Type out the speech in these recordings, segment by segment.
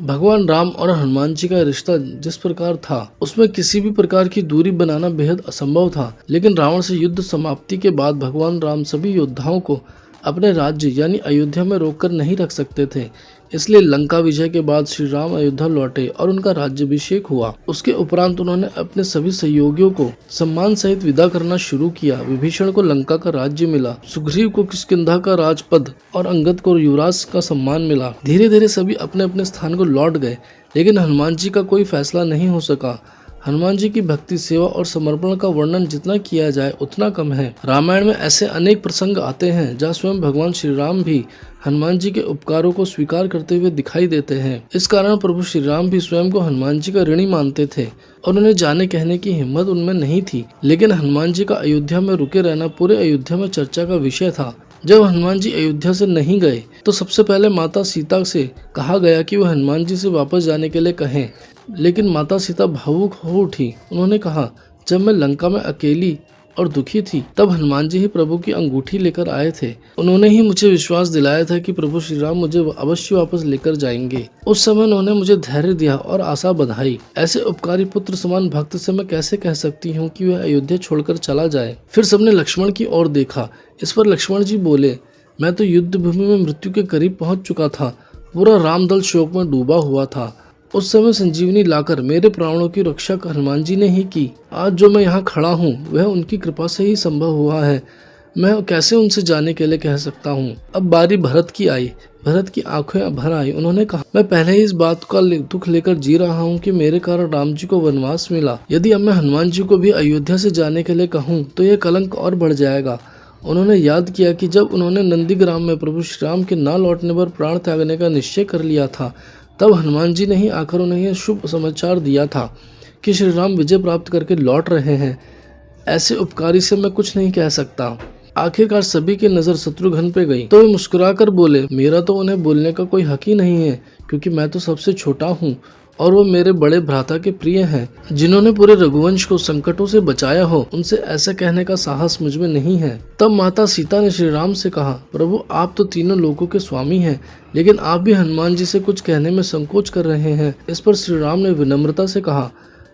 भगवान राम और हनुमान जी का रिश्ता जिस प्रकार था उसमें किसी भी प्रकार की दूरी बनाना बेहद असंभव था। लेकिन रावण से युद्ध समाप्ति के बाद भगवान राम सभी योद्धाओं को अपने राज्य यानी अयोध्या में रोककर नहीं रख सकते थे। इसलिए लंका विजय के बाद श्री राम अयोध्या लौटे और उनका राज्याभिषेक हुआ। उसके उपरांत उन्होंने अपने सभी सहयोगियों को सम्मान सहित विदा करना शुरू किया। विभीषण को लंका का राज्य मिला, सुग्रीव को किष्किंधा का राजपद और अंगद को युवराज का सम्मान मिला। धीरे धीरे सभी अपने अपने स्थान को लौट गए, लेकिन हनुमान जी का कोई फैसला नहीं हो सका। हनुमान जी की भक्ति, सेवा और समर्पण का वर्णन जितना किया जाए उतना कम है। रामायण में ऐसे अनेक प्रसंग आते हैं जहाँ स्वयं भगवान श्री राम भी हनुमान जी के उपकारों को स्वीकार करते हुए दिखाई देते हैं। इस कारण प्रभु श्री राम भी स्वयं को हनुमान जी का ऋणी मानते थे और उन्हें जाने कहने की हिम्मत उनमें नहीं थी। लेकिन हनुमान जी का अयोध्या में रुके रहना पूरे अयोध्या में चर्चा का विषय था। जब हनुमान जी अयोध्या से नहीं गए तो सबसे पहले माता सीता से कहा गया कि वह हनुमान जी से वापस जाने के लिए कहें, लेकिन माता सीता भावुक हो उठी। उन्होंने कहा, जब मैं लंका में अकेली और दुखी थी तब हनुमान जी ही प्रभु की अंगूठी लेकर आए थे। उन्होंने ही मुझे विश्वास दिलाया था कि प्रभु श्री राम मुझे अवश्य वापस लेकर जाएंगे। उस समय उन्होंने मुझे धैर्य दिया और आशा बधाई। ऐसे उपकारी पुत्र समान भक्त से मैं कैसे कह सकती हूँ कि वह अयोध्या छोड़कर चला जाए। फिर सबने लक्ष्मण की ओर देखा। इस पर लक्ष्मण जी बोले, मैं तो युद्ध भूमि में मृत्यु के करीब पहुंच चुका था। पूरा रामदल शोक में डूबा हुआ था। उस समय संजीवनी लाकर मेरे प्राणों की रक्षा हनुमान जी ने ही की। आज जो मैं यहाँ खड़ा हूँ वह उनकी कृपा से ही संभव हुआ है। मैं कैसे उनसे जाने के लिए कह सकता हूँ। अब बारी भरत की आई। भरत की आंखें भर आई। उन्होंने कहा, मैं पहले ही इस बात का दुख लेकर जी रहा हूँ कि मेरे कारण राम जी को वनवास मिला। यदि अब मैं हनुमान जी को भी अयोध्या से जाने के लिए कहूँ तो यह कलंक और बढ़ जाएगा। उन्होंने याद किया कि जब उन्होंने नंदीग्राम में प्रभु श्री राम के न लौटने पर प्राण त्यागने का निश्चय कर लिया था, तब हनुमान जी ने ही आकर उन्हें यह शुभ समाचार दिया था कि श्री राम विजय प्राप्त करके लौट रहे हैं। ऐसे उपकारी से मैं कुछ नहीं कह सकता। आखिरकार सभी की नजर शत्रुघ्न पे गई तो वे मुस्कुराकर बोले, मेरा तो उन्हें बोलने का कोई हक ही नहीं है, क्योंकि मैं तो सबसे छोटा हूँ और वो मेरे बड़े भ्राता के प्रिय हैं, जिन्होंने पूरे रघुवंश को संकटों से बचाया हो। उनसे ऐसा कहने का साहस मुझ में नहीं है। तब माता सीता ने श्री राम से कहा, प्रभु आप तो तीनों लोकों के स्वामी हैं, लेकिन आप भी हनुमान जी से कुछ कहने में संकोच कर रहे हैं। इस पर श्री राम ने विनम्रता से कहा,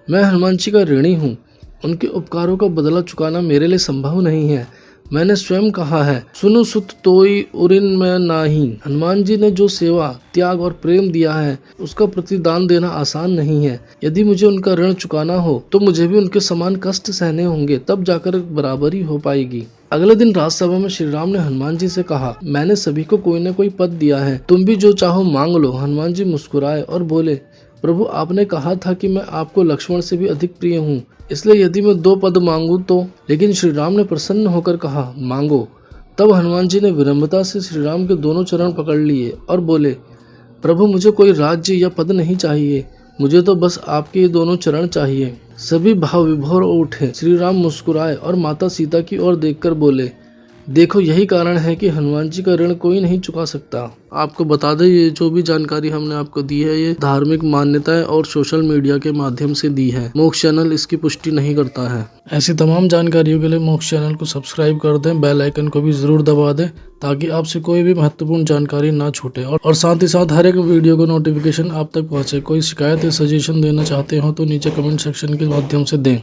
मैं हनुमान जी का ऋणी हूँ। उनके उपकारों का बदला चुकाना मेरे लिए संभव नहीं है। मैंने स्वयं कहा है, सुनु सुत तोई उरिन में नाही। हनुमान जी ने जो सेवा, त्याग और प्रेम दिया है उसका प्रतिदान देना आसान नहीं है। यदि मुझे उनका ऋण चुकाना हो तो मुझे भी उनके समान कष्ट सहने होंगे, तब जाकर बराबरी हो पाएगी। अगले दिन राजसभा में श्री राम ने हनुमान जी से कहा, मैंने सभी को कोई न कोई पद दिया है, तुम भी जो चाहो मांग लो। हनुमान जी मुस्कुराए और बोले, प्रभु आपने कहा था कि मैं आपको लक्ष्मण से भी अधिक प्रिय हूँ, इसलिए यदि मैं 2 पद मांगू तो। लेकिन श्री राम ने प्रसन्न होकर कहा, मांगो। तब हनुमान जी ने विनम्रता से श्री राम के दोनों चरण पकड़ लिए और बोले, प्रभु मुझे कोई राज्य या पद नहीं चाहिए, मुझे तो बस आपके ये दोनों चरण चाहिए। सभी भाव विभोर उठे। श्री राम मुस्कुराए और माता सीता की ओर देखकर बोले, देखो यही कारण है कि हनुमान जी का ऋण कोई नहीं चुका सकता। आपको बता दें, ये जो भी जानकारी हमने आपको दी है ये धार्मिक मान्यताएं और सोशल मीडिया के माध्यम से दी है। मोक्ष चैनल इसकी पुष्टि नहीं करता है। ऐसी तमाम जानकारियों के लिए मोक्ष चैनल को सब्सक्राइब कर दें, बेल आइकन को भी जरूर दबा दें ताकि आपसे कोई भी महत्वपूर्ण जानकारी ना छूटे और साथ ही साथ हर एक वीडियो को नोटिफिकेशन आप तक पहुँचे। कोई शिकायत या सजेशन देना चाहते हो तो नीचे कमेंट सेक्शन के माध्यम से दें।